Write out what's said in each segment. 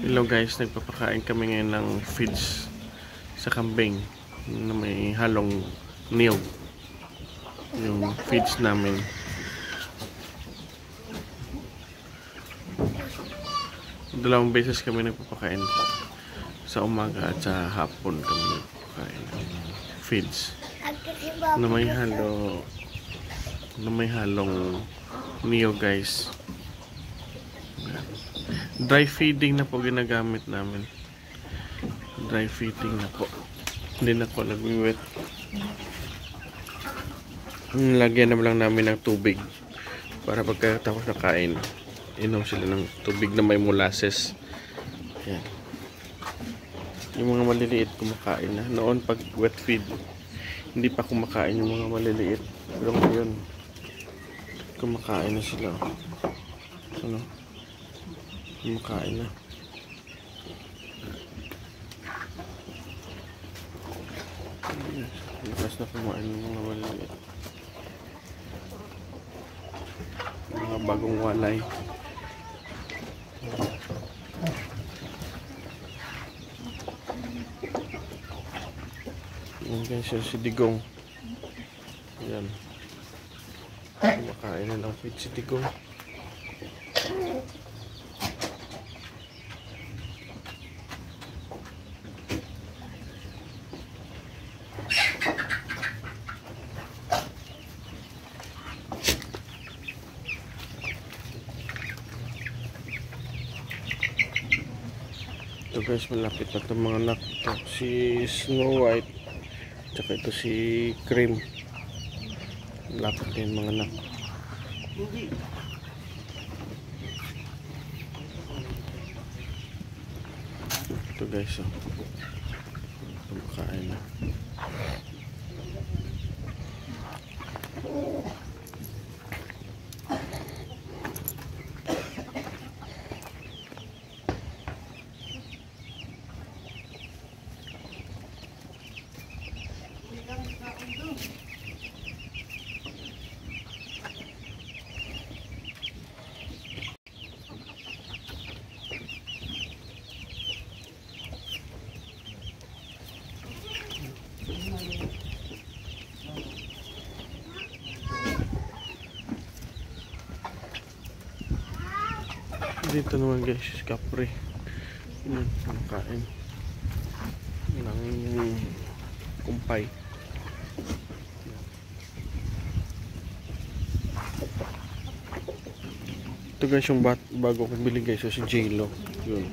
Hello guys, nagpapakain kami ngayon ng feeds sa kambing na may halong niyog. Yung feeds namin. Dalawang beses kami nagpapakain. Sa umaga at sa hapon kami nagpapakain ng feeds na may halong niyog guys. Dry feeding na po ginagamit namin. Dry feeding na po. Hindi na po nag-wet. Lagyan naman lang namin ng tubig para pagkatapos na kain, inom sila ng tubig na may molasses. Yan. Yung mga maliliit kumakain na. Noon pag wet feed, hindi pa kumakain yung mga maliliit. Pero ngayon, kumakain na sila. Ano? Kumakain na. Bukas na kumain ng mga maliliit. Mga bagong walay. Yan guys, si Digong. Yan. Kumakain na ng feed si Digong. Ito guys, malapit na itong mga anak. Ito si Snow White, tsaka ito si Cream. Malapit na yung mga anak. Ito guys, oh. Kumakain na. Dito naman guys, kapre. Kumakain ng kumpay. Ito guys yung bago kong bili guys, so si J-Lo. Yun.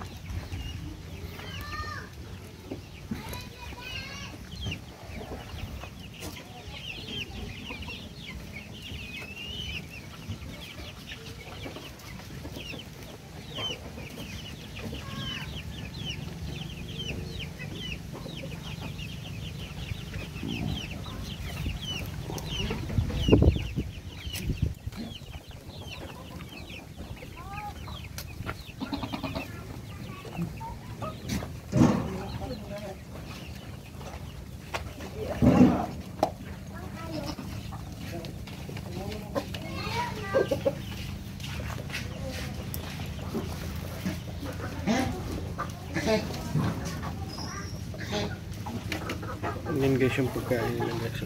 Yan guys yung pagkain nila guys.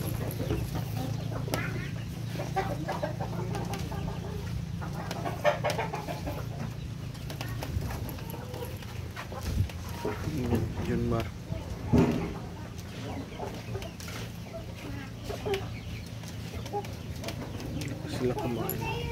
Yun Mar. Sila kumain.